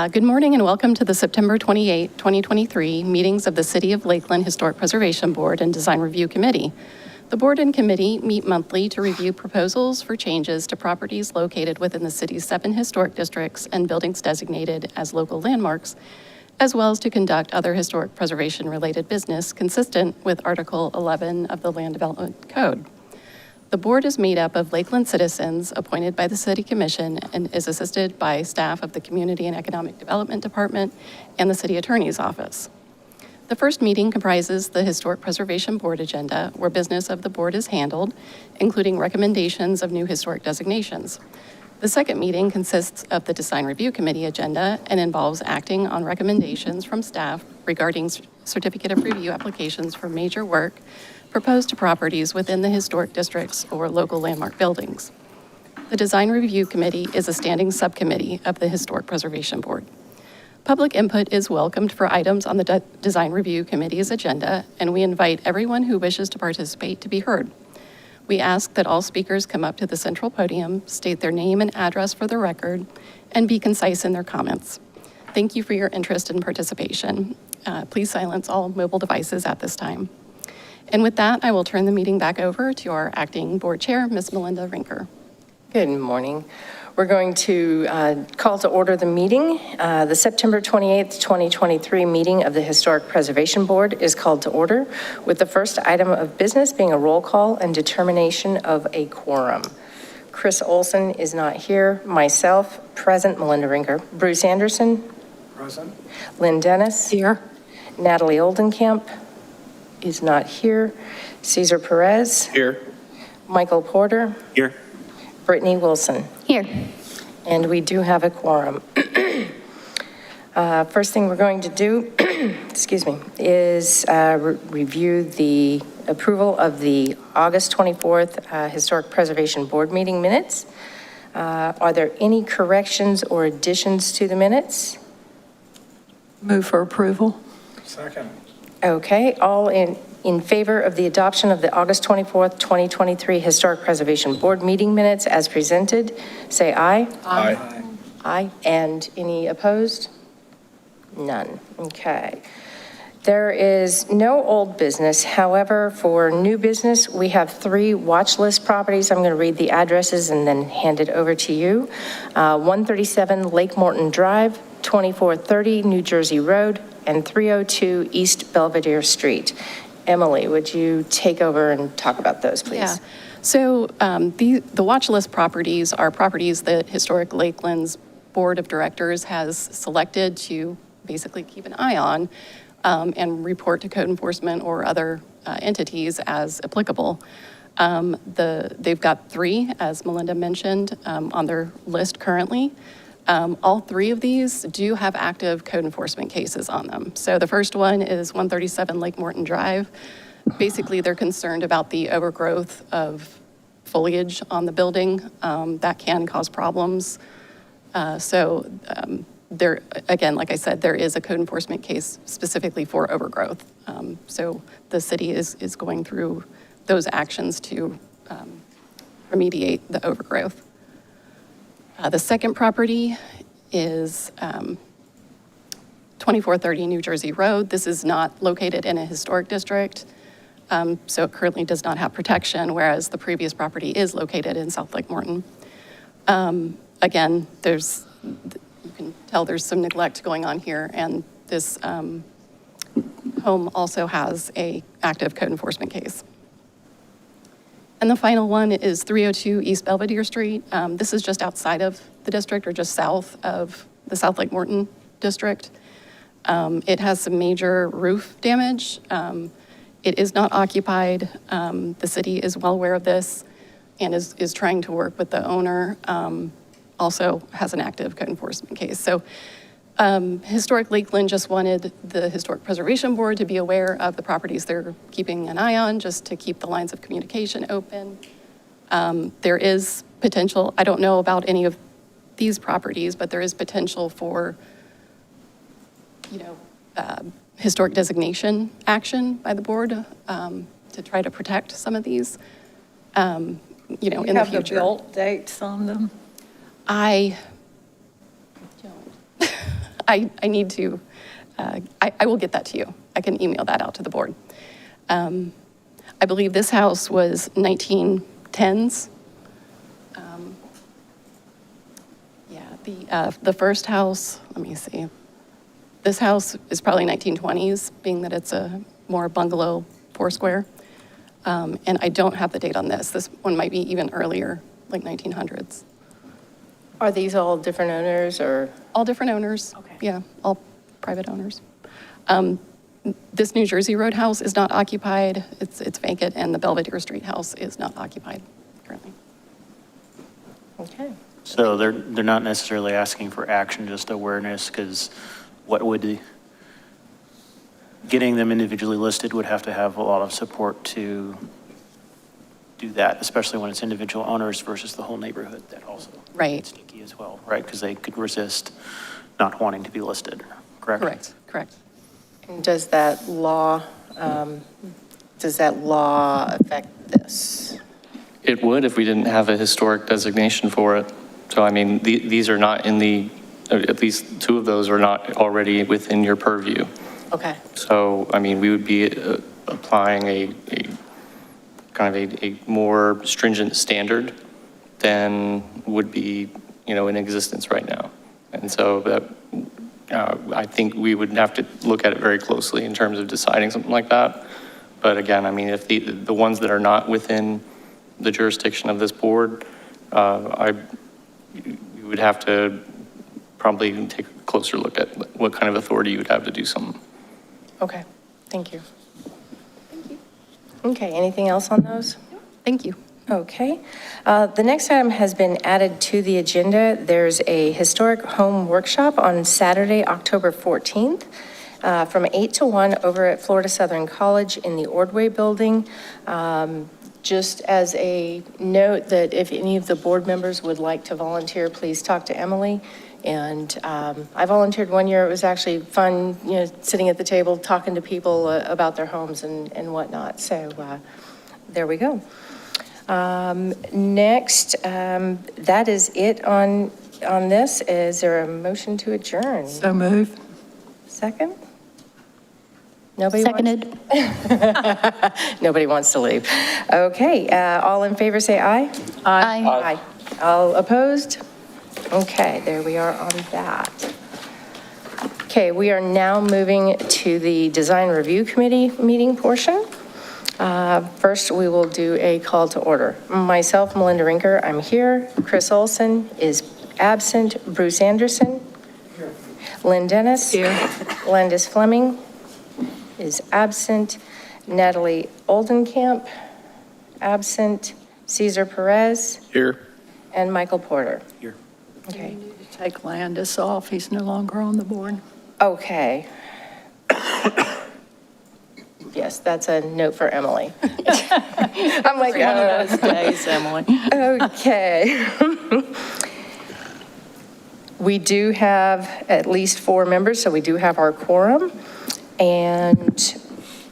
Good morning and welcome to the September 28, 2023 meetings of the City of Lakeland Historic Preservation Board and Design Review Committee. The board and committee meet monthly to review proposals for changes to properties located within the city's 7 historic districts and buildings designated as local landmarks, as well as to conduct other historic preservation-related business consistent with Article 11 of the Land Development Code. The board is made up of Lakeland citizens appointed by the City Commission and is assisted by staff of the Community and Economic Development Department and the City Attorney's Office. The first meeting comprises the Historic Preservation Board agenda, where business of the board is handled, including recommendations of new historic designations. The second meeting consists of the Design Review Committee agenda and involves acting on recommendations from staff regarding certificate of review applications for major work proposed to properties within the historic districts or local landmark buildings. The Design Review Committee is a standing subcommittee of the Historic Preservation Board. Public input is welcomed for items on the Design Review Committee's agenda, and we invite everyone who wishes to participate to be heard. We ask that all speakers come up to the central podium, state their name and address for the record, and be concise in their comments. Thank you for your interest and participation. Please silence all mobile devices at this time. And with that, I will turn the meeting back over to our acting board chair, Ms. Melinda Rinker. Good morning. We're going to call to order the meeting. The September 28th, 2023 meeting of the Historic Preservation Board is called to order, with the first item of business being a roll call and determination of a quorum. Chris Olson is not here. Myself, present. Melinda Rinker. Bruce Anderson. Present. Lynn Dennis. Here. Natalie Oldenkamp is not here. Cesar Perez. Here. Michael Porter. Here. Brittany Wilson. Here. And we do have a quorum. First thing we're going to do, excuse me, is review the approval of the August 24th Historic Preservation Board meeting minutes. Are there any corrections or additions to the minutes? Move for approval. Second. Okay, all in favor of the adoption of the August 24th, 2023 Historic Preservation Board meeting minutes as presented, say aye. Aye. Aye. And any opposed? None. Okay. There is no old business. However, for new business, we have 3 watch list properties. I'm going to read the addresses and then hand it over to you. 137 Lake Morton Drive, 2430 New Jersey Road, and 302 East Belvedere Street. Emily, would you take over and talk about those, please? Yeah. So the watch list properties are properties that Historic Lakeland's Board of Directors has selected to basically keep an eye on and report to code enforcement or other entities as applicable. They've got 3, as Melinda mentioned, on their list currently. All 3 of these do have active code enforcement cases on them. So the first one is 137 Lake Morton Drive. Basically, they're concerned about the overgrowth of foliage on the building. That can cause problems. There, again, like I said, there is a code enforcement case specifically for overgrowth. So the city is going through those actions to remediate the overgrowth. The second property is 2430 New Jersey Road. This is not located in a historic district, so it currently does not have protection, whereas the previous property is located in South Lake Morton. Again, you can tell there's some neglect going on here, and this home also has an active code enforcement case. And the final one is 302 East Belvedere Street. This is just outside of the district, or just south of the South Lake Morton district. It has some major roof damage. It is not occupied. The city is well aware of this and is trying to work with the owner. Also has an active code enforcement case. So Historic Lakeland just wanted the Historic Preservation Board to be aware of the properties they're keeping an eye on, just to keep the lines of communication open. There is potential, I don't know about any of these properties, but there is potential for, historic designation action by the board to try to protect some of these, in the future. Have the built dates on them? I don't. I need to, I will get that to you. I can email that out to the board. I believe this house was 1910s. Yeah, the first house, let me see. This house is probably 1920s, being that it's a more bungalow four-square. And I don't have the date on this. This one might be even earlier, like 1900s. Are these all different owners or? All different owners. Okay. Yeah, all private owners. This New Jersey Road house is not occupied. It's vacant, and the Belvedere Street house is not occupied currently. Okay. So they're not necessarily asking for action, just awareness, because what would, getting them individually listed would have to have a lot of support to do that, especially when it's individual owners versus the whole neighborhood that also. Right. Sticky as well, right? Because they could resist not wanting to be listed, correct? Correct. And does that law affect this? It would if we didn't have a historic designation for it. So, I mean, these are not in the, at least two of those are not already within your purview. Okay. So, I mean, we would be applying a kind of a more stringent standard than would be, in existence right now. And so that, I think we would have to look at it very closely in terms of deciding something like that. But again, I mean, if the ones that are not within the jurisdiction of this board, you would have to probably take a closer look at what kind of authority you would have to do something. Okay. Thank you. Okay. Anything else on those? Thank you. Okay. The next item has been added to the agenda. There's a historic home workshop on Saturday, October 14th, from 8 to 1 over at Florida Southern College in the Ordway Building. Just as a note that if any of the board members would like to volunteer, please talk to Emily. And I volunteered one year. It was actually fun, sitting at the table, talking to people about their homes and whatnot. So there we go. Next, that is it on this. Is there a motion to adjourn? So move. Second? Nobody Seconded. Nobody wants to leave. Okay, all in favor say aye. Aye. Aye. All opposed? Okay, there we are on that. Okay, we are now moving to the Design Review Committee meeting portion. First, we will do a call to order. Myself, Melinda Rinker, I'm here. Chris Olson is absent. Bruce Anderson? Here. Lynn Dennis? Here. Landis Fleming is absent. Natalie Oldenkamp, absent. Cesar Perez? Here. And Michael Porter? Here. Okay. You need to take Landis off. He's no longer on the board. Okay. Yes, that's a note for Emily. I'm like, One of those days, Emily. okay. We do have at least 4 members, so we do have our quorum. And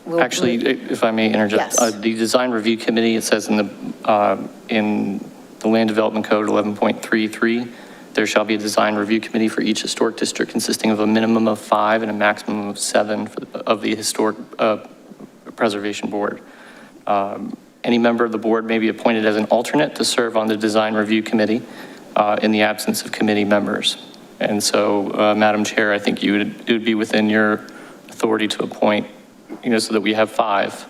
we'll. Actually, if I may interject, Yes. the Design Review Committee, it says in the Land Development Code 11.33, there shall be a Design Review Committee for each historic district consisting of a minimum of 5 and a maximum of 7 of the Historic Preservation Board. Any member of the board may be appointed as an alternate to serve on the Design Review Committee in the absence of committee members. And so, Madam Chair, I think it would be within your authority to appoint, so that we have 5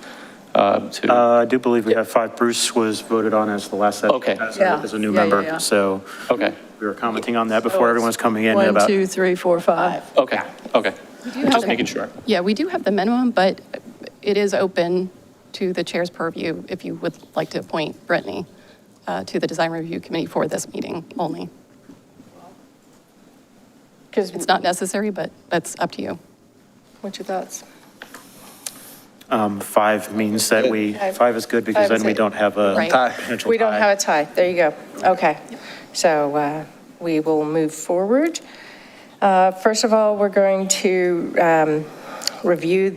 to. I do believe we have 5. Bruce was voted on as the last set. Okay. As a new Yeah, member, yeah. so Okay, we were commenting on that before everyone's coming in 1, about. 2, 3, 4, 5. okay. Just Okay. making sure. Yeah, we do have the minimum, but it is open to the chair's purview if you would like to appoint Brittany to the Design Review Committee for this meeting only. Because, It's not necessary, but that's up to you. what's your thoughts? 5 means that 5 is good because Five is then we it. don't have a Right. potential We don't tie. have a tie. There you go. Okay. So we will move forward. First of all, we're going to review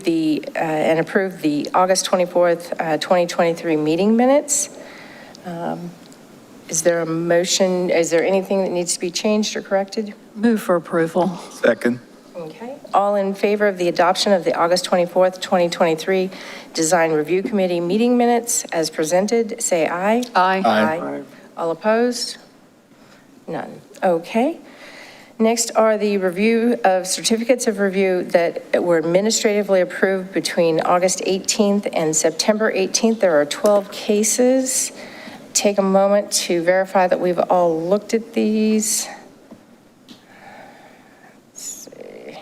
and approve the August 24th, 2023 meeting minutes. Is there a motion? Is there anything that needs to be changed or corrected? Move for approval. Second. Okay. All in favor of the adoption of the August 24th, 2023 Design Review Committee meeting minutes as presented, say aye. Aye. Aye. All opposed? None. Okay. Next are the review of certificates of review that were administratively approved between August 18th and September 18th. There are 12 cases. Take a moment to verify that we've all looked at these. Let's see.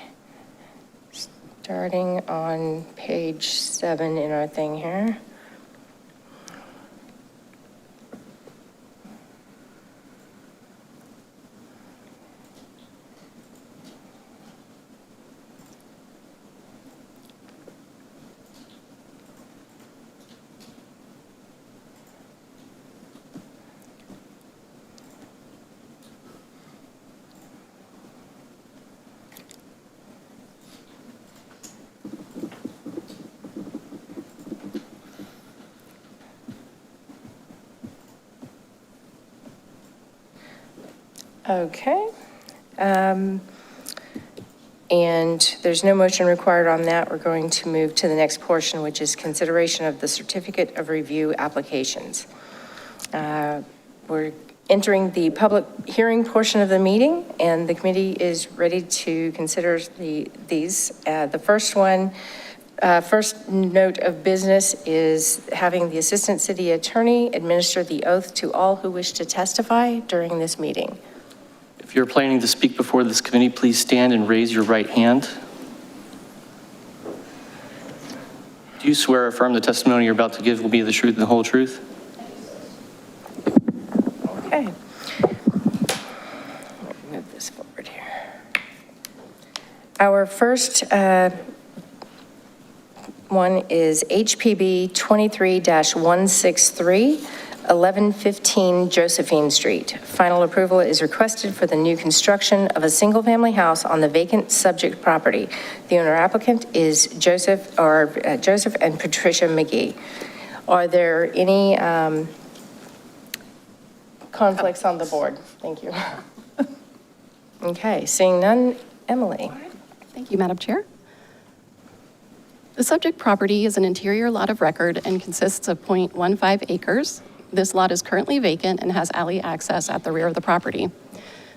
Starting on page 7 in our thing here. Okay. And there's no motion required on that. We're going to move to the next portion, which is consideration of the certificate of review applications. We're entering the public hearing portion of the meeting, and the committee is ready to consider these. The first one, first note of business is having the Assistant City Attorney administer the oath to all who wish to testify during this meeting. If you're planning to speak before this committee, please stand and raise your right hand. Do you swear or affirm the testimony you're about to give will be the truth and the whole truth? Okay. Move this forward here. Our first one is HPB 23-163, 1115 Josephine Street. Final approval is requested for the new construction of a single-family house on the vacant subject property. The owner applicant is Joseph and Patricia McGee. Are there any conflicts on the board? Thank you. Okay, seeing none, Emily. Thank you, Madam Chair. The subject property is an interior lot of record and consists of .15 acres. This lot is currently vacant and has alley access at the rear of the property.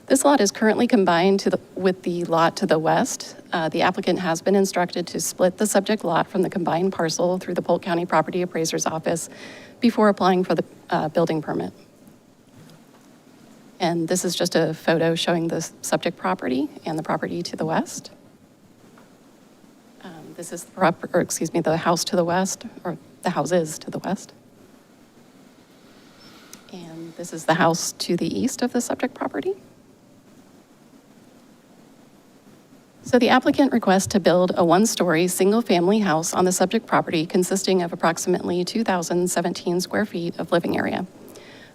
This lot is currently combined with the lot to the west. The applicant has been instructed to split the subject lot from the combined parcel through the Polk County Property Appraiser's Office before applying for the building permit. And this is just a photo showing the subject property and the property to the west. This is the house to the west, or the houses to the west. And this is the house to the east of the subject property. So the applicant requests to build a one-story, single-family house on the subject property consisting of approximately 2,017 square feet of living area.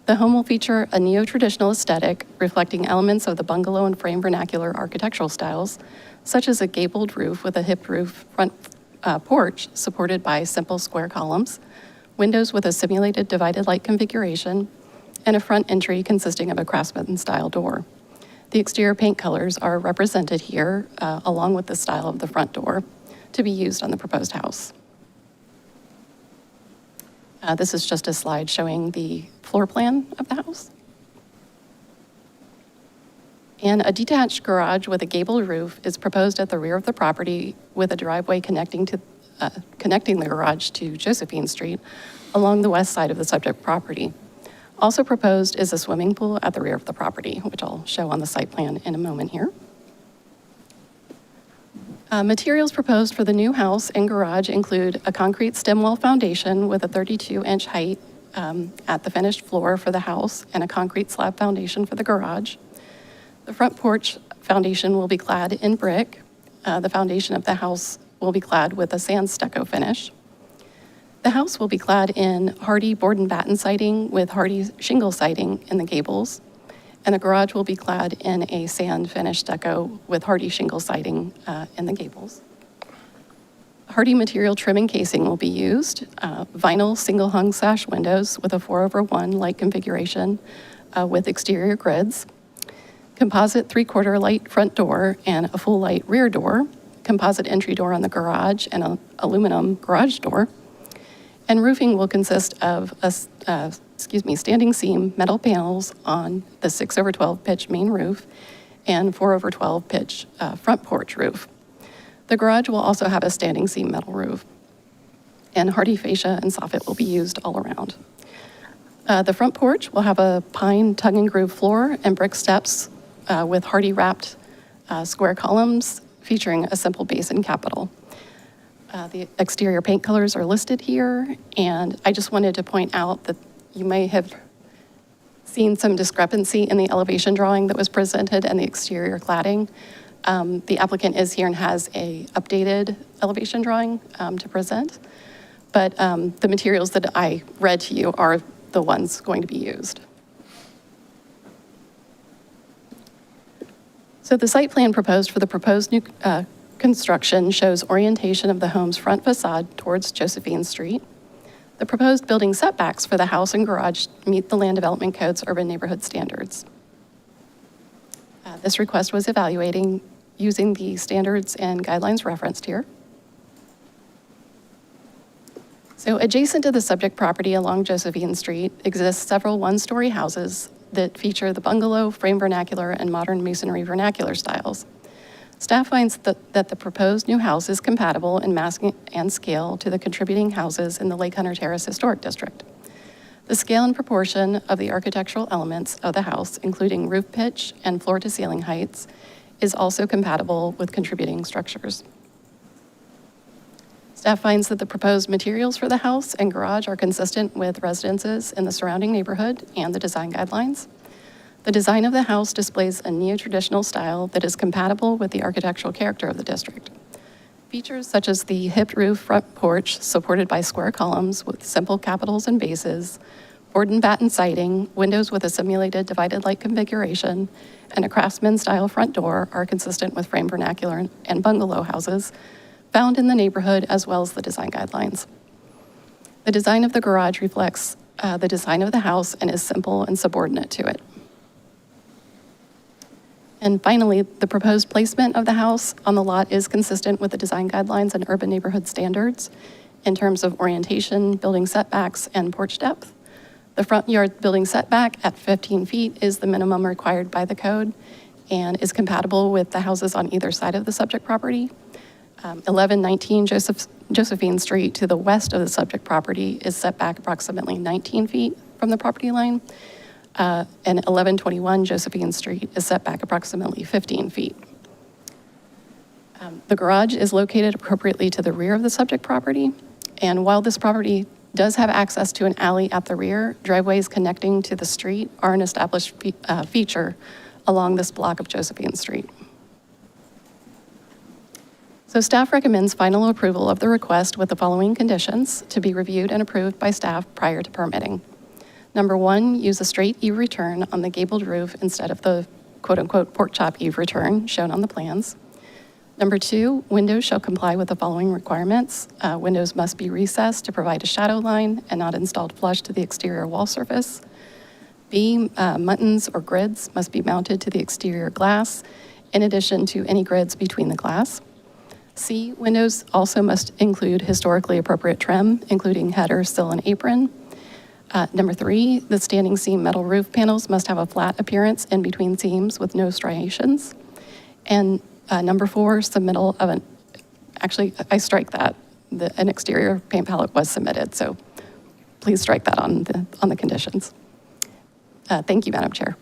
The home will feature a neo-traditional aesthetic reflecting elements of the bungalow and frame vernacular architectural styles, such as a gabled roof with a hipped roof front porch supported by simple square columns, windows with a simulated divided light configuration, and a front entry consisting of a craftsman-style door. The exterior paint colors are represented here, along with the style of the front door, to be used on the proposed house. This is just a slide showing the floor plan of the house. And a detached garage with a gabled roof is proposed at the rear of the property with a driveway connecting the garage to Josephine Street along the west side of the subject property. Also proposed is a swimming pool at the rear of the property, which I'll show on the site plan in a moment here. Materials proposed for the new house and garage include a concrete stem wall foundation with a 32-inch height at the finished floor for the house and a concrete slab foundation for the garage. The front porch foundation will be clad in brick. The foundation of the house will be clad with a sand stucco finish. The house will be clad in hardy board and batten siding with hardy shingle siding in the gables, and the garage will be clad in a sand finish stucco with hardy shingle siding in the gables. Hardy material trim and casing will be used. Vinyl single hung sash windows with a 4/1 light configuration with exterior grids. composite three-quarter light front door and a full light rear door, composite entry door on the garage and an aluminum garage door. And roofing will consist of standing seam metal panels on the 6/12 pitch main roof and 4/12 pitch front porch roof. The garage will also have a standing seam metal roof. And hardy fascia and soffit will be used all around. The front porch will have a pine tongue and groove floor and brick steps with hardy wrapped square columns featuring a simple base and capital. The exterior paint colors are listed here, and I just wanted to point out that you may have seen some discrepancy in the elevation drawing that was presented and the exterior cladding. The applicant is here and has a updated elevation drawing to present, but the materials that I read to you are the ones going to be used. So the site plan proposed for the proposed new construction shows orientation of the home's front facade towards Josephine Street. The proposed building setbacks for the house and garage meet the Land Development Code's urban neighborhood standards. This request was evaluating using the standards and guidelines referenced here. So adjacent to the subject property along Josephine Street exists several one-story houses that feature the bungalow, frame vernacular, and modern masonry vernacular styles. Staff finds that the proposed new house is compatible in mass and scale to the contributing houses in the Lake Hunter Terrace Historic District. The scale and proportion of the architectural elements of the house, including roof pitch and floor-to-ceiling heights, is also compatible with contributing structures. Staff finds that the proposed materials for the house and garage are consistent with residences in the surrounding neighborhood and the design guidelines. The design of the house displays a neo-traditional style that is compatible with the architectural character of the district. Features such as the hipped roof front porch supported by square columns with simple capitals and bases, board and batten siding, windows with a simulated divided light configuration, and a craftsman-style front door are consistent with frame vernacular and bungalow houses found in the neighborhood as well as the design guidelines. The design of the garage reflects the design of the house and is simple and subordinate to it. And finally, the proposed placement of the house on the lot is consistent with the design guidelines and urban neighborhood standards in terms of orientation, building setbacks, and porch depth. The front yard building setback at 15 feet is the minimum required by the code and is compatible with the houses on either side of the subject property. 1119 Josephine Street to the west of the subject property is set back approximately 19 feet from the property line. And 1121 Josephine Street is set back approximately 15 feet. The garage is located appropriately to the rear of the subject property. And while this property does have access to an alley at the rear, driveways connecting to the street are an established feature along this block of Josephine Street. So staff recommends final approval of the request with the following conditions to be reviewed and approved by staff prior to permitting. Number one, use a straight eave return on the gabled roof instead of the quote-unquote pork chop eave return shown on the plans. Number two, windows shall comply with the following requirements. Windows must be recessed to provide a shadow line and not installed flush to the exterior wall surface. B, muttons or grids must be mounted to the exterior glass in addition to any grids between the glass. C, windows also must include historically appropriate trim, including header, sill, and apron. Number three, the standing seam metal roof panels must have a flat appearance in between seams with no striations. And number four, submittal of actually, I strike that. An exterior paint palette was submitted, so please strike that on the conditions. Thank you, Madam Chair.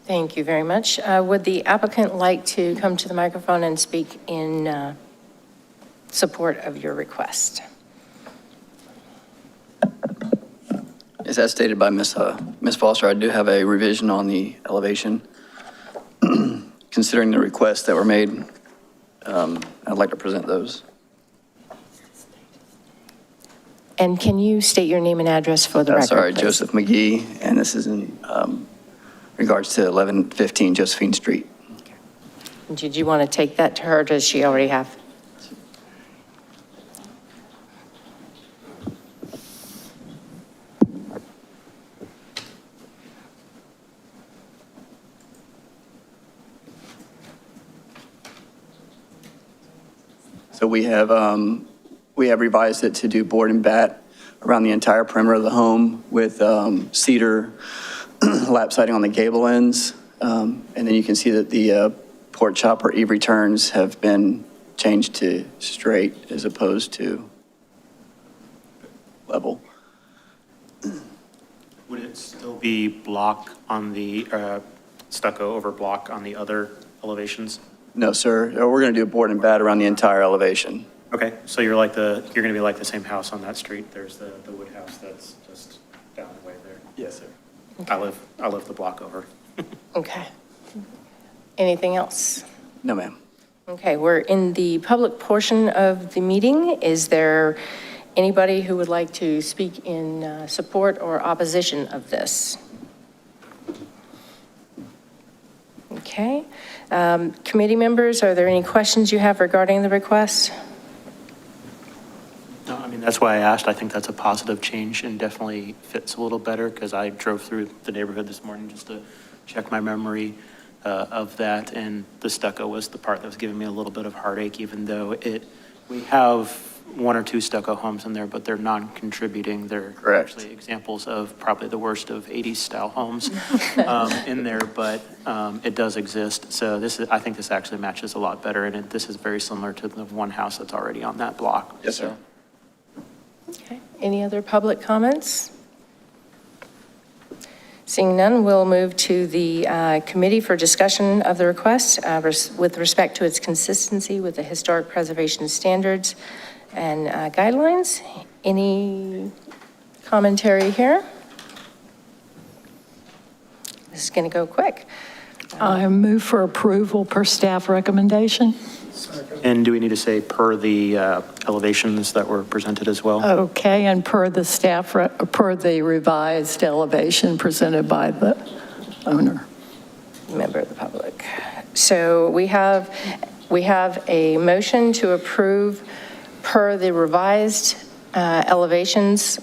Thank you very much. Would the applicant like to come to the microphone and speak in support of your request? As stated by Ms. Foster, I do have a revision on the elevation. Considering the requests that were made, I'd like to present those. And can you state your name and address for the record, Sorry, please? Joseph McGee, and this is in regards to 1115 Josephine Street. Did you want to take that to her, or does she already have? So we have revised it to do board and bat around the entire perimeter of the home with cedar lap siding on the gable ends. And then you can see that the porch chop or eave returns have been changed to straight as opposed to level. Would it still be block on the, stucco over block on the other elevations? No, sir. We're going to do board and bat around the entire elevation. Okay, so you're going to be like the same house on that street. There's the wood house that's just down the way there. Yes, sir. I live the block over. Okay. Anything else? No, ma'am. Okay, we're in the public portion of the meeting. Is there anybody who would like to speak in support or opposition of this? Okay. Committee members, are there any questions you have regarding the request? No, I mean, that's why I asked. I think that's a positive change and definitely fits a little better because I drove through the neighborhood this morning just to check my memory of that. And the stucco was the part that was giving me a little bit of heartache, even though we have one or two stucco homes in there, but they're non-contributing. They're Correct. actually examples of probably the worst of 80s style homes in there, but it does exist. So I think this actually matches a lot better. And this is very similar to the one house that's already on that block. Yes, sir. Okay. Any other public comments? Seeing none, we'll move to the committee for discussion of the request with respect to its consistency with the historic preservation standards and guidelines. Any commentary here? This is going to go quick. I move for approval per staff recommendation. And do we need to say per the elevations that were presented as well? Okay, and per the revised elevation presented by the owner. Member of the public. So we have a motion to approve per the revised elevations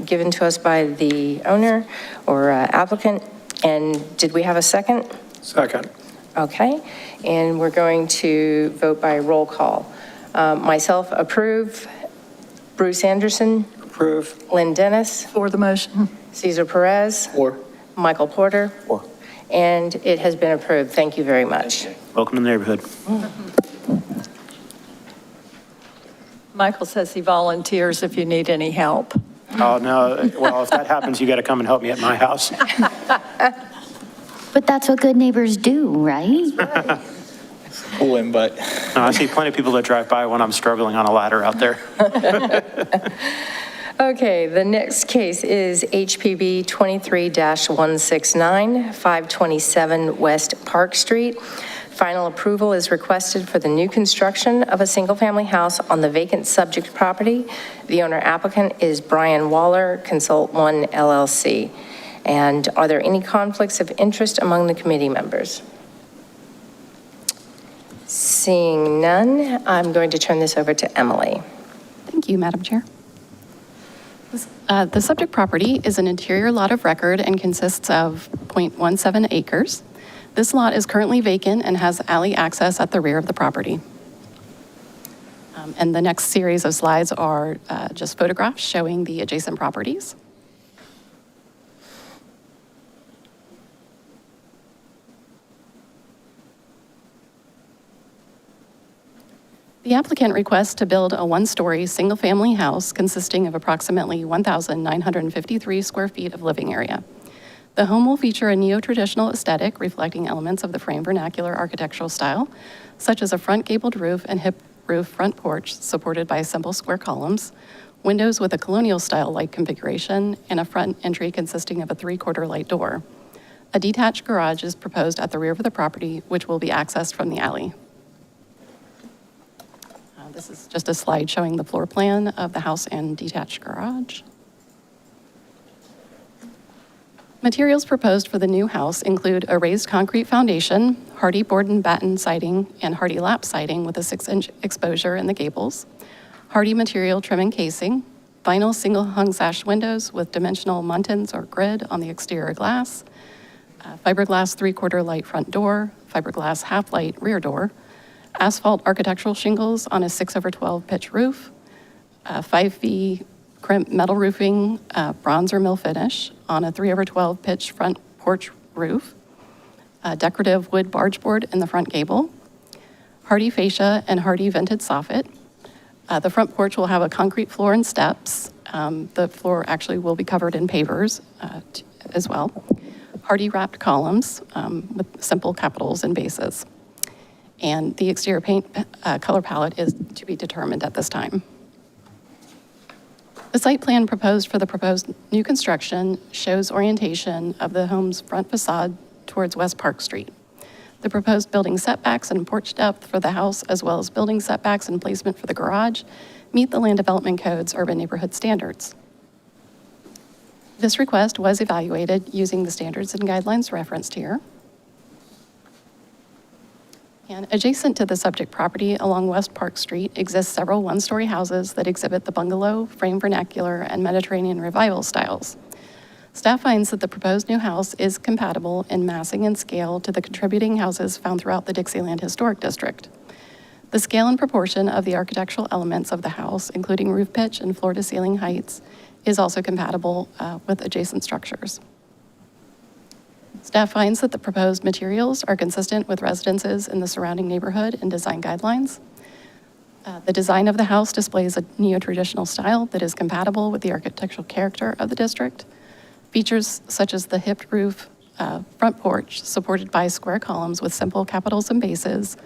given to us by the owner or applicant. And did we have a second? Second. Okay, and we're going to vote by roll call. Myself, approve. Bruce Anderson. Approve. Lynn Dennis. For the motion. Cesar Perez. Or. Michael Porter. Or. And it has been approved. Thank you very much. Welcome to the neighborhood. Michael says he volunteers if you need any help. Oh, no, well, if that happens, you got to come and help me at my house. But that's what good neighbors do, right? Cool invite. No, I see plenty of people that drive by when I'm struggling on a ladder out there. Okay, the next case is HPB 23-169, 527 West Park Street. Final approval is requested for the new construction of a single-family house on the vacant subject property. The owner applicant is Brian Waller, Consult One LLC. And are there any conflicts of interest among the committee members? Seeing none, I'm going to turn this over to Emily. Thank you, Madam Chair. The subject property is an interior lot of record and consists of 0.17 acres. This lot is currently vacant and has alley access at the rear of the property. And the next series of slides are just photographs showing the adjacent properties. The applicant requests to build a one-story, single-family house consisting of approximately 1,953 square feet of living area. The home will feature a neo-traditional aesthetic reflecting elements of the frame vernacular architectural style, such as a front gabled roof and hip roof front porch supported by simple square columns, windows with a colonial-style light configuration, and a front entry consisting of a 3/4 light door. A detached garage is proposed at the rear of the property, which will be accessed from the alley. This is just a slide showing the floor plan of the house and detached garage. Materials proposed for the new house include a raised concrete foundation, hardy board and batten siding, and hardy lap siding with a 6-inch exposure in the gables, hardy material trim and casing, vinyl single hung sash windows with dimensional muntins or grid on the exterior glass, fiberglass 3/4 light front door, fiberglass half light rear door, asphalt architectural shingles on a 6/12 pitch roof, 5V crimp metal roofing, bronze or mill finish on a 3/12 pitch front porch roof, decorative wood barge board in the front gable, hardy fascia and hardy vented soffit. The front porch will have a concrete floor and steps. The floor actually will be covered in pavers as well. Hardy wrapped columns with simple capitals and bases. And the exterior paint color palette is to be determined at this time. The site plan proposed for the proposed new construction shows orientation of the home's front facade towards West Park Street. The proposed building setbacks and porch depth for the house, as well as building setbacks and placement for the garage, meet the Land Development Code's urban neighborhood standards. This request was evaluated using the standards and guidelines referenced here. And adjacent to the subject property along West Park Street exist several one-story houses that exhibit the bungalow, frame vernacular, and Mediterranean revival styles. Staff finds that the proposed new house is compatible in massing and scale to the contributing houses found throughout the Dixieland Historic District. The scale and proportion of the architectural elements of the house, including roof pitch and floor-to-ceiling heights, is also compatible with adjacent structures. Staff finds that the proposed materials are consistent with residences in the surrounding neighborhood and design guidelines. The design of the house displays a neo-traditional style that is compatible with the architectural character of the district. Features such as the hipped roof, front porch supported by square columns with simple capitals and bases,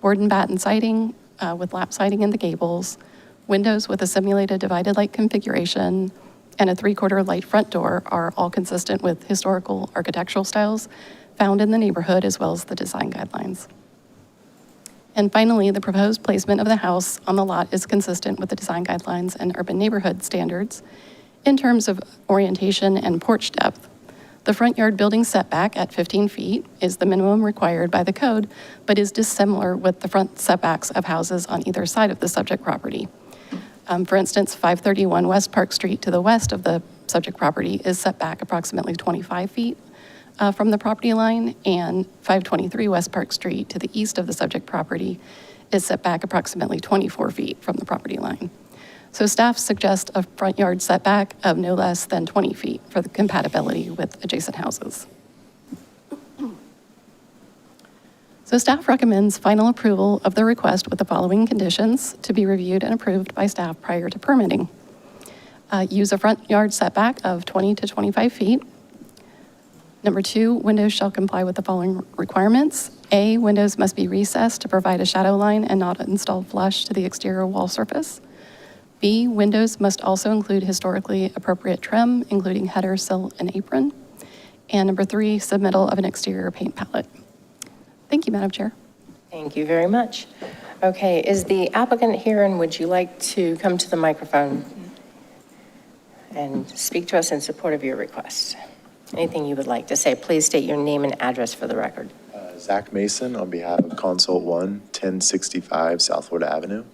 board and batten siding with lap siding in the gables, windows with a simulated divided light configuration, and a 3/4 light front door are all consistent with historical architectural styles found in the neighborhood as well as the design guidelines. And finally, the proposed placement of the house on the lot is consistent with the design guidelines and urban neighborhood standards in terms of orientation and porch depth. The front yard building setback at 15 feet is the minimum required by the code, but is dissimilar with the front setbacks of houses on either side of the subject property. For instance, 531 West Park Street to the west of the subject property is set back approximately 25 feet from the property line, and 523 West Park Street to the east of the subject property is set back approximately 24 feet from the property line. So staff suggest a front yard setback of no less than 20 feet for the compatibility with adjacent houses. So staff recommends final approval of the request with the following conditions to be reviewed and approved by staff prior to permitting. Use a front yard setback of 20 to 25 feet. Number 2, windows shall comply with the following requirements. A, windows must be recessed to provide a shadow line and not installed flush to the exterior wall surface. B, windows must also include historically appropriate trim, including header, sill, and apron. And number 3, submittal of an exterior paint palette. Thank you, Madam Chair. Thank you very much. Okay, is the applicant here, and would you like to come to the microphone and speak to us in support of your request? Anything you would like to say, please state your name and address for the record. Zach Mason on behalf of Consult 1, 1065 South Florida Avenue.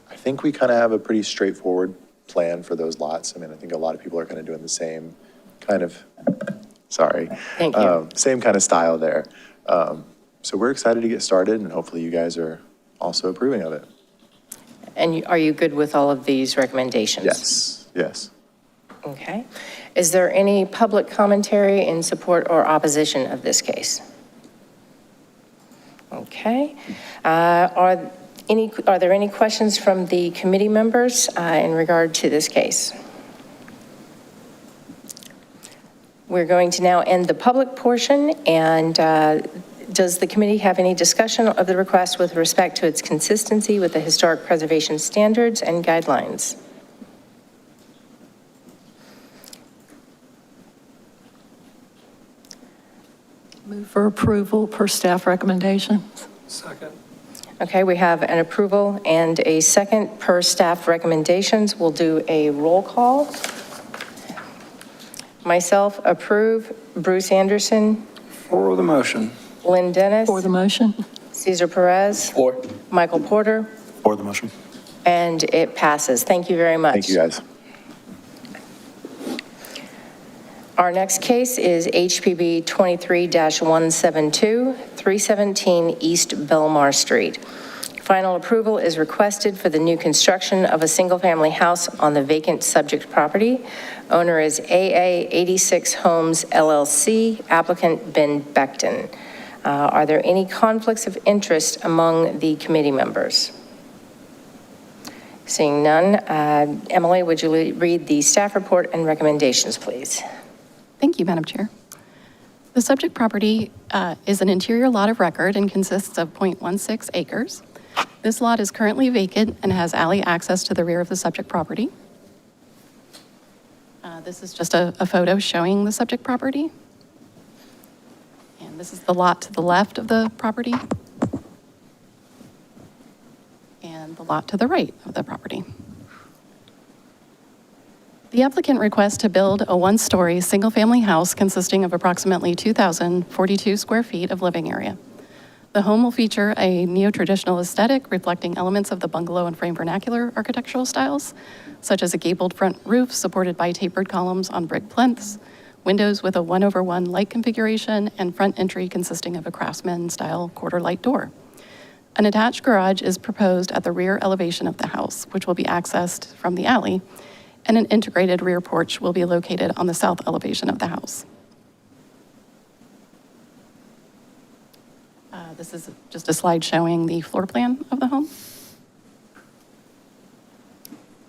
I think we kind of have a pretty straightforward plan for those lots. I mean, I think a lot of people are kind of doing the same kind of, Thank you. same kind of style there. So we're excited to get started, and hopefully you guys are also approving of it. And are you good with all of these recommendations? Yes, yes. Okay. Is there any public commentary in support or opposition of this case? Okay. Are there any questions from the committee members in regard to this case? We're going to now end the public portion, and does the committee have any discussion of the request with respect to its consistency with the historic preservation standards and guidelines? Move for approval per staff recommendations. Second. Okay, we have an approval and a second per staff recommendations. We'll do a roll call. Myself, approve. Bruce Anderson. For the motion. Lynn Dennis. For the motion. Cesar Perez. For. Michael Porter. For the motion. And it passes. Thank you very much. Thank you, guys. Our next case is HPB 23-172, 317 East Belmar Street. Final approval is requested for the new construction of a single-family house on the vacant subject property. Owner is AA 86 Homes LLC, applicant Ben Beckton. Are there any conflicts of interest among the committee members? Seeing none, Emily, would you read the staff report and recommendations, please? Thank you, Madam Chair. The subject property is an interior lot of record and consists of .16 acres. This lot is currently vacant and has alley access to the rear of the subject property. This is just a photo showing the subject property. And this is the lot to the left of the property. And the lot to the right of the property. The applicant requests to build a one-story, single-family house consisting of approximately 2,042 square feet of living area. The home will feature a neo-traditional aesthetic reflecting elements of the bungalow and frame vernacular architectural styles, such as a gabled front roof supported by tapered columns on brick plinths, windows with a 1/1 light configuration, and front entry consisting of a craftsman-style quarter-light door. An attached garage is proposed at the rear elevation of the house, which will be accessed from the alley, and an integrated rear porch will be located on the south elevation of the house. This is just a slide showing the floor plan of the home.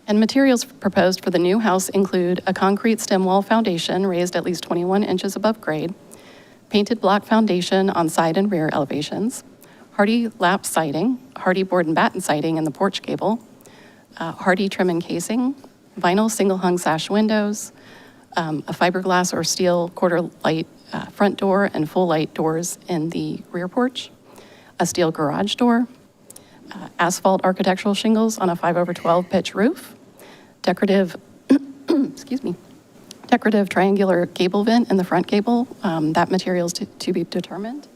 And materials proposed for the new house include a concrete stem wall foundation raised at least 21 inches above grade, painted block foundation on side and rear elevations, hardy lap siding, hardy board and batten siding in the porch gable, hardy trim and casing, vinyl single-hung sash windows, a fiberglass or steel quarter-light front door and full-light doors in the rear porch, a steel garage door, asphalt architectural shingles on a 5/12 pitch roof, decorative, decorative triangular gable vent in the front gable. That material is to be determined.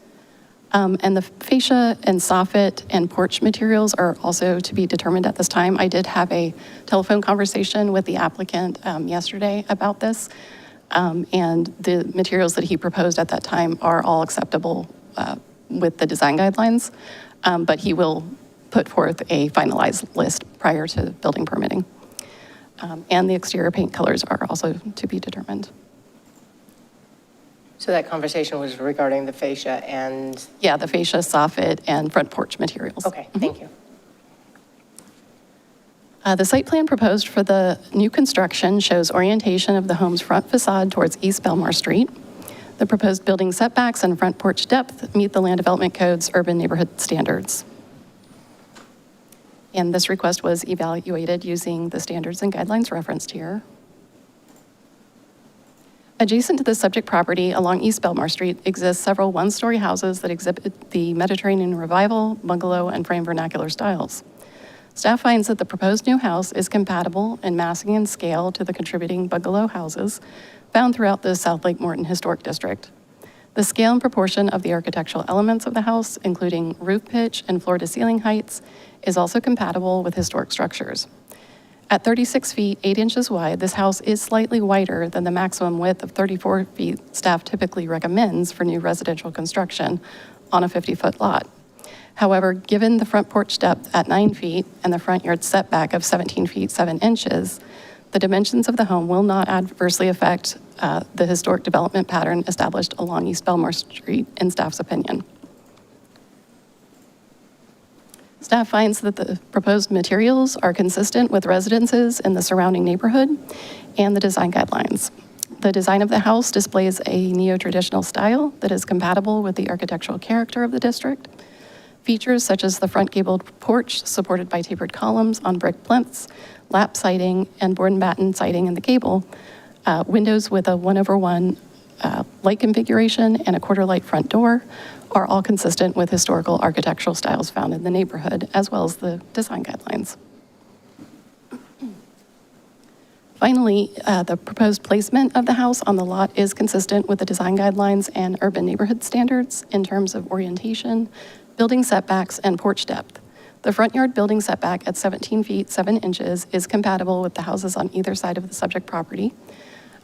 And the fascia and soffit and porch materials are also to be determined at this time. I did have a telephone conversation with the applicant yesterday about this, and the materials that he proposed at that time are all acceptable with the design guidelines, but he will put forth a finalized list prior to building permitting. And the exterior paint colors are also to be determined. So that conversation was regarding the fascia and... Yeah, the fascia, soffit, and front porch materials. Okay, thank you. The site plan proposed for the new construction shows orientation of the home's front facade towards East Belmar Street. The proposed building setbacks and front porch depth meet the Land Development Code's urban neighborhood standards. And this request was evaluated using the standards and guidelines referenced here. Adjacent to the subject property along East Belmar Street exist several one-story houses that exhibit the Mediterranean Revival, bungalow, and frame vernacular styles. Staff finds that the proposed new house is compatible in massing and scale to the contributing bungalow houses found throughout the South Lake Morton Historic District. The scale and proportion of the architectural elements of the house, including roof pitch and floor-to-ceiling heights, is also compatible with historic structures. At 36 feet, 8 inches wide, this house is slightly wider than the maximum width of 34 feet staff typically recommends for new residential construction on a 50-foot lot. However, given the front porch depth at 9 feet and the front yard setback of 17 feet 7 inches, the dimensions of the home will not adversely affect the historic development pattern established along East Belmar Street in staff's opinion. Staff finds that the proposed materials are consistent with residences in the surrounding neighborhood and the design guidelines. The design of the house displays a neo-traditional style that is compatible with the architectural character of the district. Features such as the front gabled porch supported by tapered columns on brick plinths, lap siding, and board and batten siding in the gable, windows with a 1/1 light configuration and a quarter light front door are all consistent with historical architectural styles found in the neighborhood, as well as the design guidelines. Finally, the proposed placement of the house on the lot is consistent with the design guidelines and urban neighborhood standards in terms of orientation, building setbacks, and porch depth. The front yard building setback at 17 feet 7 inches is compatible with the houses on either side of the subject property.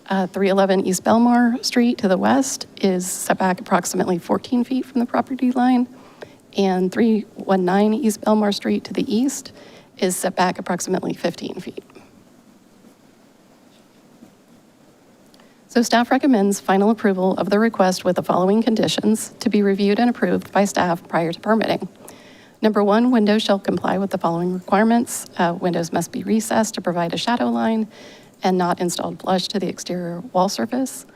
311 East Belmar Street to the west is set back approximately 14 feet from the property line, and 319 East Belmar Street to the east is set back approximately 15 feet. So staff recommends final approval of the request with the following conditions to be reviewed and approved by staff prior to permitting. Number one, windows shall comply with the following requirements. Windows must be recessed to provide a shadow line and not installed flush to the exterior wall surface.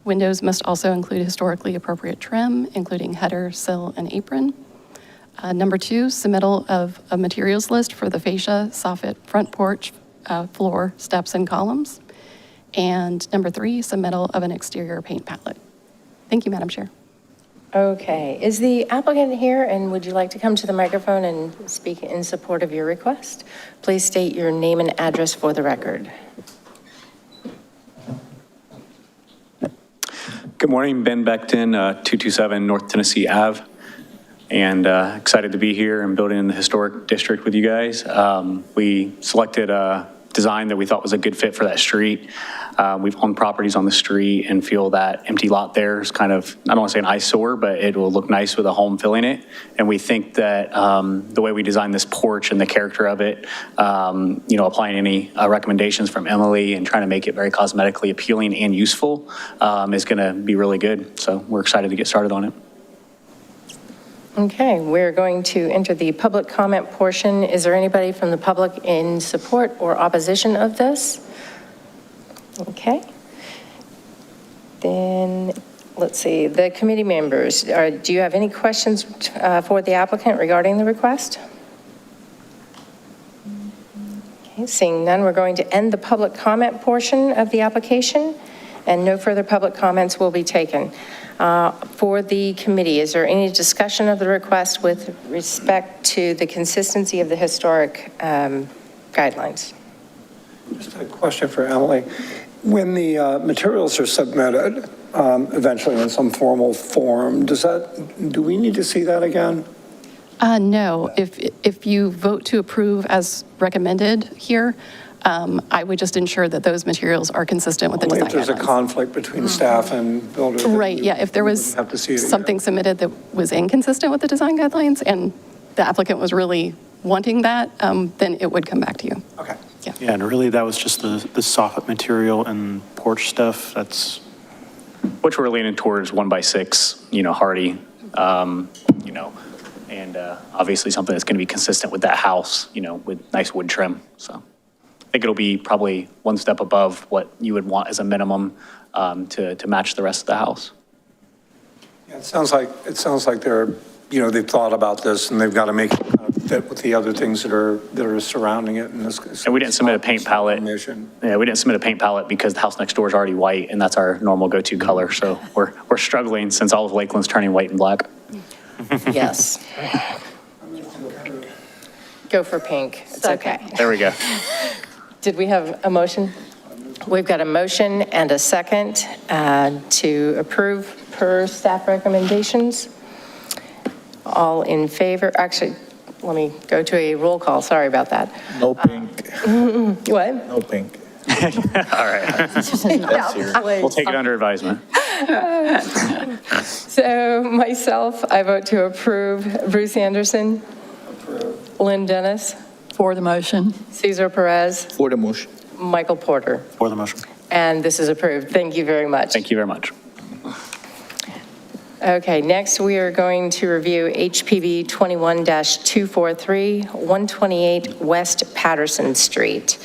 Windows must also include historically appropriate trim, including header, sill, and apron. Number two, submittal of a materials list for the fascia, soffit, front porch, floor, steps, and columns. And number three, submittal of an exterior paint palette. Thank you, Madam Chair. Okay, is the applicant here, and would you like to come to the microphone and speak in support of your request? Please state your name and address for the record. Good morning, Ben Beckton, 227 North Tennessee Ave, and excited to be here and building in the historic district with you guys. We selected a design that we thought was a good fit for that street. We've owned properties on the street and feel that empty lot there is kind of, I don't want to say an eyesore, but it will look nice with a home filling it. And we think that the way we designed this porch and the character of it, applying any recommendations from Emily and trying to make it very cosmetically appealing and useful is going to be really good. So we're excited to get started on it. Okay, we're going to enter the public comment portion. Is there anybody from the public in support or opposition of this? Okay. Then, let's see, the committee members, do you have any questions for the applicant regarding the request? Okay, seeing none, we're going to end the public comment portion of the application, and no further public comments will be taken. For the committee, is there any discussion of the request with respect to the consistency of the historic guidelines? Just a question for Emily. When the materials are submitted, eventually in some formal form, do we need to see that again? No, if you vote to approve as recommended here, I would just ensure that those materials are consistent with the Only design if there's a guidelines. conflict between staff and builders. Right, yeah, if there was Have to see it again. something submitted that was inconsistent with the design guidelines and the applicant was really wanting that, then it would come back to you. Okay. Yeah, and really that was just the soffit material and porch stuff. That's Which we're leaning towards 1x6, hardy, and obviously something that's going to be consistent with that house, with nice wood trim. So I think it'll be probably one step above what you would want as a minimum to match the rest of the house. Yeah, it sounds like they're, they've thought about this and they've got to make it fit with the other things that are surrounding it. And we didn't submit a paint palette. Yeah, we didn't submit a paint palette because the house next door is already white and that's our normal go-to color. So we're struggling since all of Lakeland's turning white and black. Yes. Go for pink. It's okay. There we go. Did we have a motion? We've got a motion and a second to approve per staff recommendations. All in favor? Actually, let me go to a roll call. Sorry about that. No pink. What? No pink. All right. We'll take it under advisement. So myself, I vote to approve. Bruce Anderson? Lynn Dennis? For the motion. Cesar Perez? For the motion. Michael Porter? for the motion. And this is approved. Thank you very much. Thank you very much. Okay, next we are going to review HPV 21-243, 128 West Patterson Street.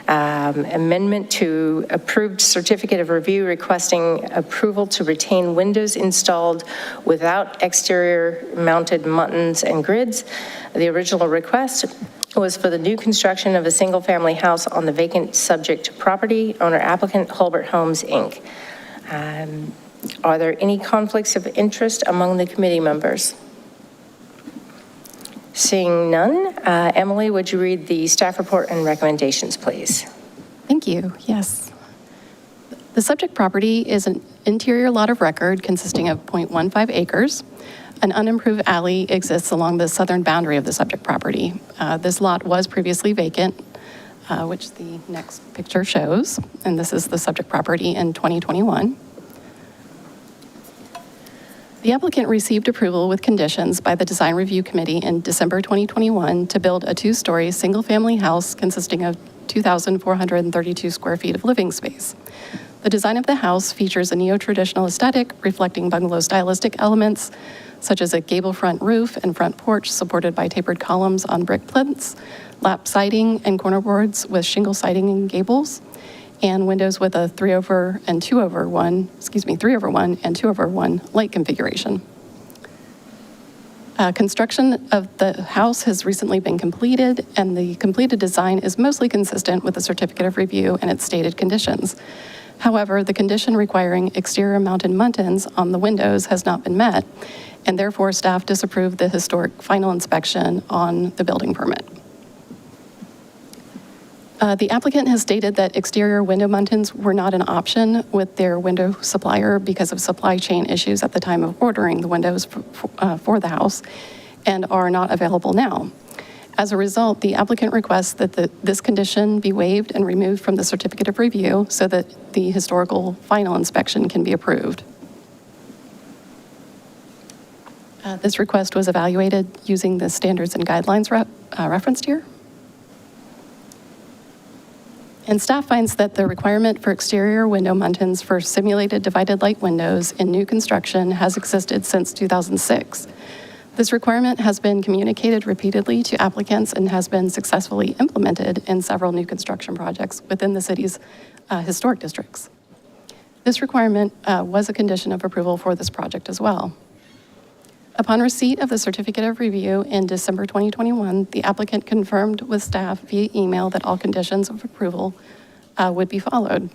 Amendment to approved certificate of review requesting approval to retain windows installed without exterior mounted muttons and grids. The original request was for the new construction of a single-family house on the vacant subject property, owner applicant Hulbert Homes, Inc. Are there any conflicts of interest among the committee members? Seeing none, Emily, would you read the staff report and recommendations, please? Thank you, yes. The subject property is an interior lot of record consisting of 0.15 acres. An unimproved alley exists along the southern boundary of the subject property. This lot was previously vacant. which the next picture shows, and this is the subject property in 2021. The applicant received approval with conditions by the Design Review Committee in December 2021 to build a two-story, single-family house consisting of 2,432 square feet of living space. The design of the house features a neo-traditional aesthetic reflecting bungalow stylistic elements, such as a gable front roof and front porch supported by tapered columns on brick plinths, lap siding and corner boards with shingle siding and gables, and windows with a 3/1 and 2/1 light configuration. Construction of the house has recently been completed, and the completed design is mostly consistent with the certificate of review and its stated conditions. However, the condition requiring exterior mounted muntins on the windows has not been met, and therefore staff disapproved the historic final inspection on the building permit. The applicant has stated that exterior window muntins were not an option with their window supplier because of supply chain issues at the time of ordering the windows for the house, and are not available now. As a result, the applicant requests that this condition be waived and removed from the certificate of review so that the historical final inspection can be approved. This request was evaluated using the standards and guidelines referenced here. And staff finds that the requirement for exterior window muntins for simulated divided light windows in new construction has existed since 2006. This requirement has been communicated repeatedly to applicants and has been successfully implemented in several new construction projects within the city's historic districts. This requirement was a condition of approval for this project as well. Upon receipt of the certificate of review in December 2021, the applicant confirmed with staff via email that all conditions of approval would be followed.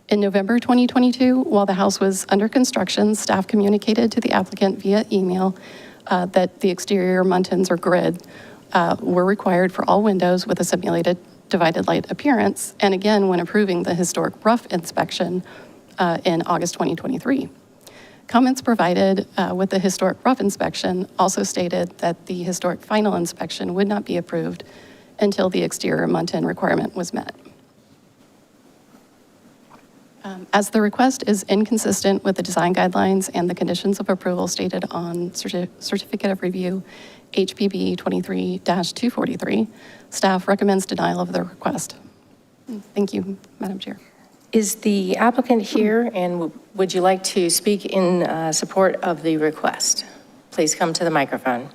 In November 2022, while the house was under construction, staff communicated to the applicant via email that the exterior muntins or grid were required for all windows with a simulated divided light appearance, and again when approving the historic rough inspection in August 2023. Comments provided with the historic rough inspection also stated that the historic final inspection would not be approved until the exterior muntin requirement was met. As the request is inconsistent with the design guidelines and the conditions of approval stated on Certificate of Review HPB 23-243, staff recommends denial of the request. Thank you, Madam Chair. Is the applicant here, and would you like to speak in support of the request? Please come to the microphone.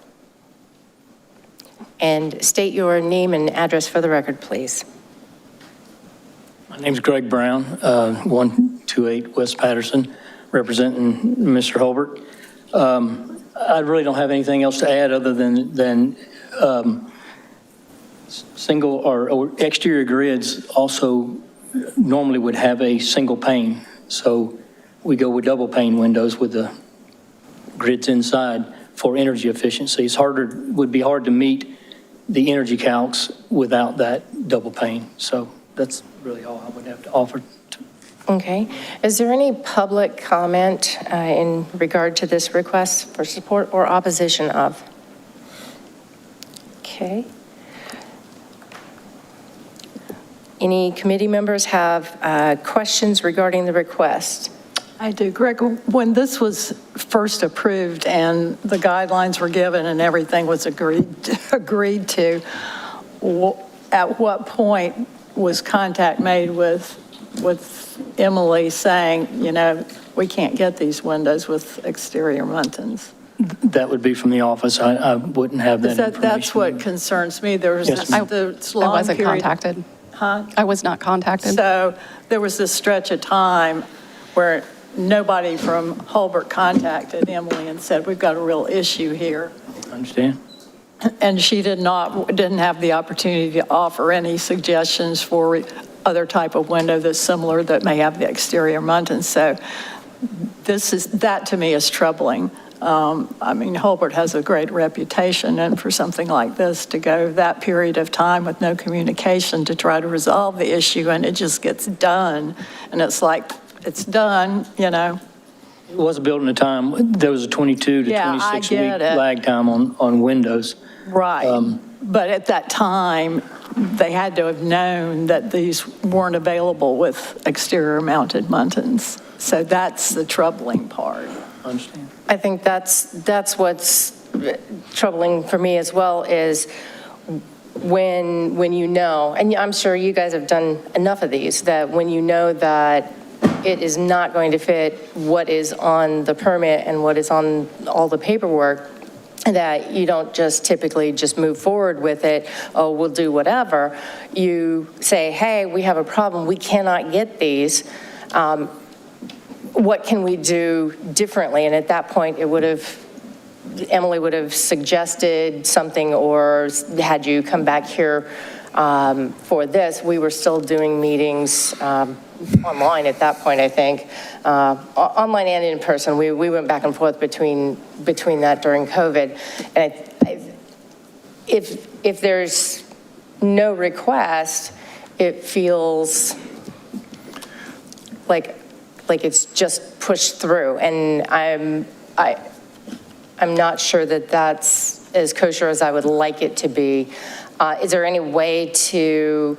And state your name and address for the record, please. My name's Greg Brown, 128 West Patterson, representing Mr. Holbert. I really don't have anything else to add other than single or exterior grids also normally would have a single pane. So we go with double pane windows with the grids inside for energy efficiency. Would be hard to meet the energy calcs without that double pane. So that's really all I would have to offer. Okay. Is there any public comment in regard to this request for support or opposition of? Okay. Any committee members have questions regarding the request? I do. Greg, when this was first approved and the guidelines were given and everything was agreed to, at what point was contact made with Emily saying, you know, we can't get these windows with exterior muntins? That would be from the office. I wouldn't have that information. That's what concerns me. There was Yes, this long I wasn't period. contacted. Huh? I was not contacted. So there was this stretch of time where nobody from Holbert contacted Emily and said, we've got a real issue here. I understand. And she didn't have the opportunity to offer any suggestions for other type of window that's similar that may have the exterior muntins. So that to me is troubling. I mean, Holbert has a great reputation, and for something like this to go that period of time with no communication to try to resolve the issue, and it just gets done, and it's like, it's done, you know. It was built in a time, there was a 22 to Yeah, 26 I week get it. lag time on windows. Right. But at that time, they had to have known that these weren't available with exterior mounted muntins. So that's the troubling part. Understand? I think that's what's troubling for me as well, is when you know, and I'm sure you guys have done enough of these, that when you know that it is not going to fit what is on the permit and what is on all the paperwork, that you don't just typically just move forward with it, oh, we'll do whatever. You say, hey, we have a problem, we cannot get these. What can we do differently? And at that point, Emily would have suggested something, or had you come back here for this. We were still doing meetings online at that point, I think, online and in person. We went back and forth between that during COVID. And if there's no request, it feels like it's just pushed through. And I'm not sure that that's as kosher as I would like it to be. Is there any way to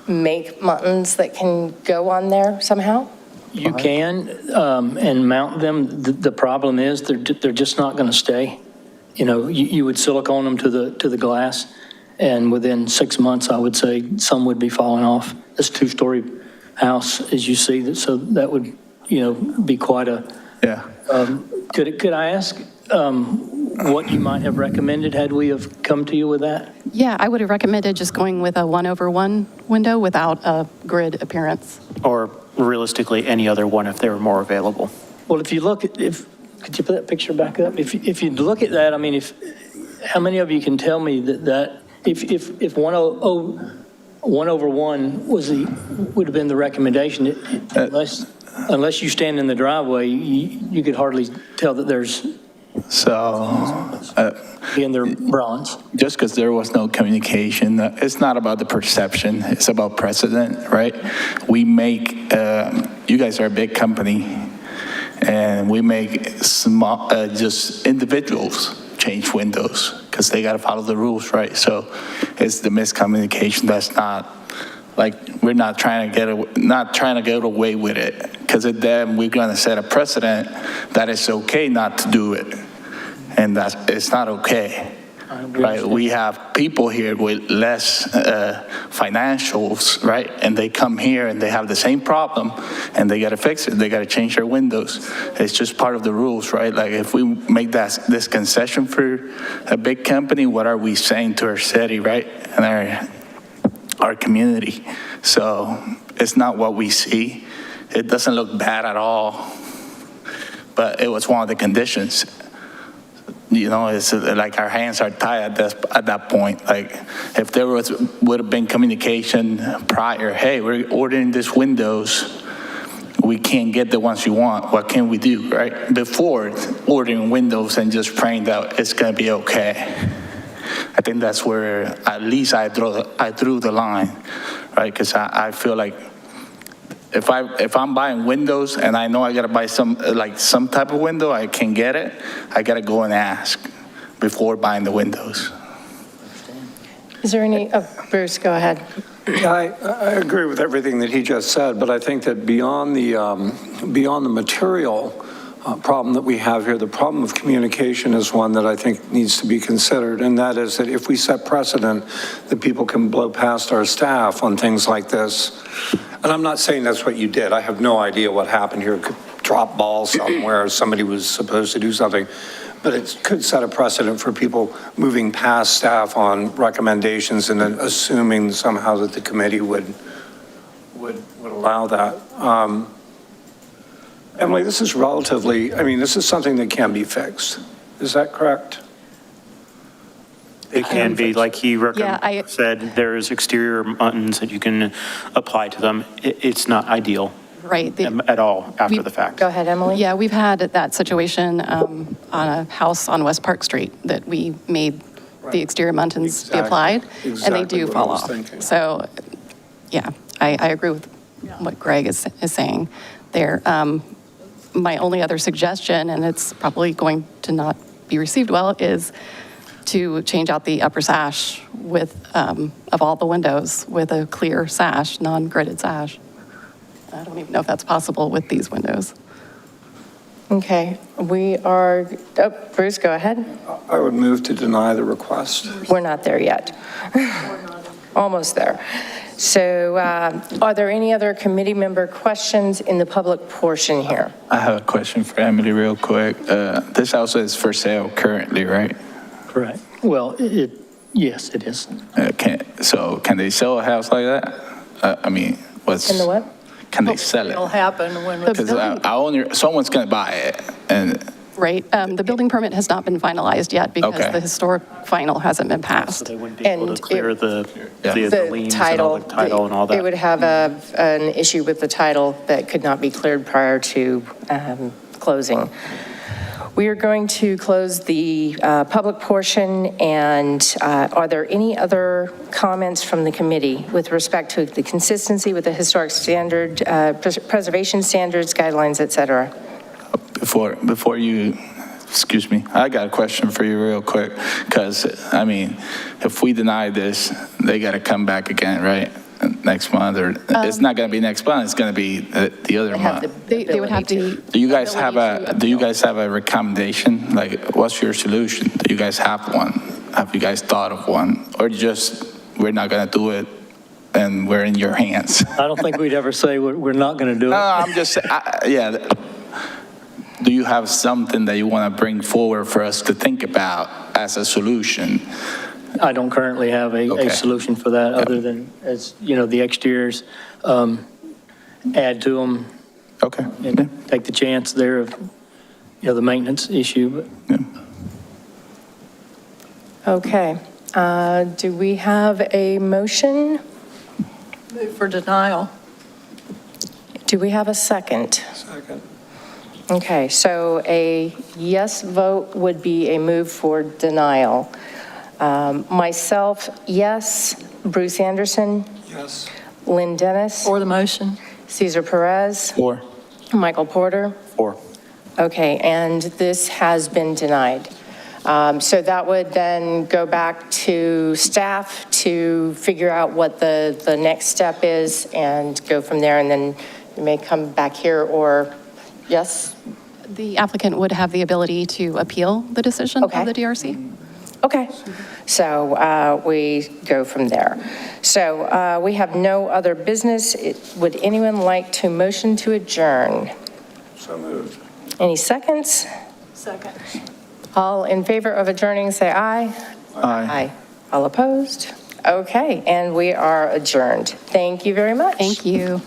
make muntins that can go on there somehow? You can, and mount them. The problem is they're just not going to stay. You know, you would silicone them to the glass, and within 6 months, I would say some would be falling off. It's a 2-story house, as you see, so that would, be quite a. Yeah. Could I ask what you might have recommended had we have come to you with that? Yeah, I would have recommended just going with a 1/1 window without a grid appearance. Or realistically, any other one if they were more available. Well, if you look at, could you put that picture back up? If you look at that, I mean, how many of you can tell me that if 1/1 would have been the recommendation, unless you stand in the driveway, you could hardly tell that there's in their bronze. Just because there was no communication, it's not about the perception, it's about precedent, right? We make, you guys are a big company, and we make small, just individuals change windows because they got to follow the rules, right? So it's the miscommunication that's not, like, we're not trying to get away with it, because then we're going to set a precedent that it's okay not to do it, and that it's not okay. Right, we have people here with less financials, right? And they come here and they have the same problem, and they got to fix it. They got to change their windows. It's just part of the rules, right? Like, if we make this concession for a big company, what are we saying to our city, right? And our community. So it's not what we see. It doesn't look bad at all, but it was one of the conditions. It's like our hands are tied at that point. Like, if there would have been communication prior, hey, we're ordering these windows, we can't get the ones you want, what can we do, right? Before ordering windows and just praying that it's gonna be okay. I think that's where at least I drew the line, right? Because I feel like if I'm buying windows and I know I gotta buy some type of window, I can get it, I gotta go and ask before buying the windows. Is there any, Bruce, go ahead. Yeah, I agree with everything that he just said, but I think that beyond the material problem that we have here, the problem of communication is one that I think needs to be considered, and that is that if we set precedent that people can blow past our staff on things like this, and I'm not saying that's what you did. I have no idea what happened here. It could drop ball somewhere, somebody was supposed to do something, but it could set a precedent for people moving past staff on recommendations and then assuming somehow that the committee would allow that. Emily, this is this is something that can be fixed. Is that correct? It can be, like he Yeah, said, there's exterior muntins that you can apply to them. It's not ideal Right. at all after the fact. Go ahead, Emily. Yeah, we've had that situation on a house on West Park Street that we made the exterior muntins be applied, and they do Exactly what I fall was off. thinking. So, yeah, I agree with what Greg is saying there. My only other suggestion, and it's probably going to not be received well, is to change out the upper sash with, of all the windows, with a clear sash, non-gridded sash. I don't even know if that's possible with these windows. Okay, we are, Bruce, go ahead. I would move to deny the request. We're not there yet. Almost there. So are there any other committee member questions in the public portion here? I have a question for Emily real quick. This house is for sale currently, right? Correct. Well, yes, it is. So can they sell a house like that? I mean, what's... In the what? Can they sell It'll it? happen when. Because someone's going to buy it, and... Right, the building permit has not been finalized yet because Okay. the historic final hasn't been So passed. they wouldn't be able And to clear the The liens and all the title and all It would that. have an issue with the title that could not be cleared prior to closing. We are going to close the public portion, and are there any other comments from the committee with respect to the consistency with the historic standard, preservation standards, guidelines, et cetera? Before you, excuse me, I got a question for you real quick, because, I mean, if we deny this, they got to come back again, right? Next month, or it's not going to be next month, it's going to be the other month. They would have to. Do you guys have a recommendation? Like, what's your solution? Do you guys have one? Have you guys thought of one? Or just, we're not going to do it and we're in your hands? I don't think we'd ever say we're not going to do No, it. I'm just, yeah. Do you have something that you want to bring forward for us to think about as a solution? I don't currently have Okay. a solution for that, other than, as, you know, the exteriors, add to them Okay. and take the chance there of, you know, the maintenance issue. But Okay. Do we have a motion? Move for denial. Do we have a second? Second. Okay, so a yes vote would be a move for denial. Myself, yes. Bruce Anderson, Yes. Lynn Dennis, For the motion. Cesar Perez, Or, Michael Porter. Or Okay, and this has been denied. So that would then go back to staff to figure out what the next step is and go from there, and then you may come back here, or, yes? The applicant would have the ability to appeal the decision Okay. of the DRC. Okay, so we go from there. So we have no other business. Would anyone like to motion to adjourn? So moved. Any seconds? Second. All in favor of adjourning, say aye. aye. All opposed? Okay, and we are adjourned. Thank you very much. Thank you.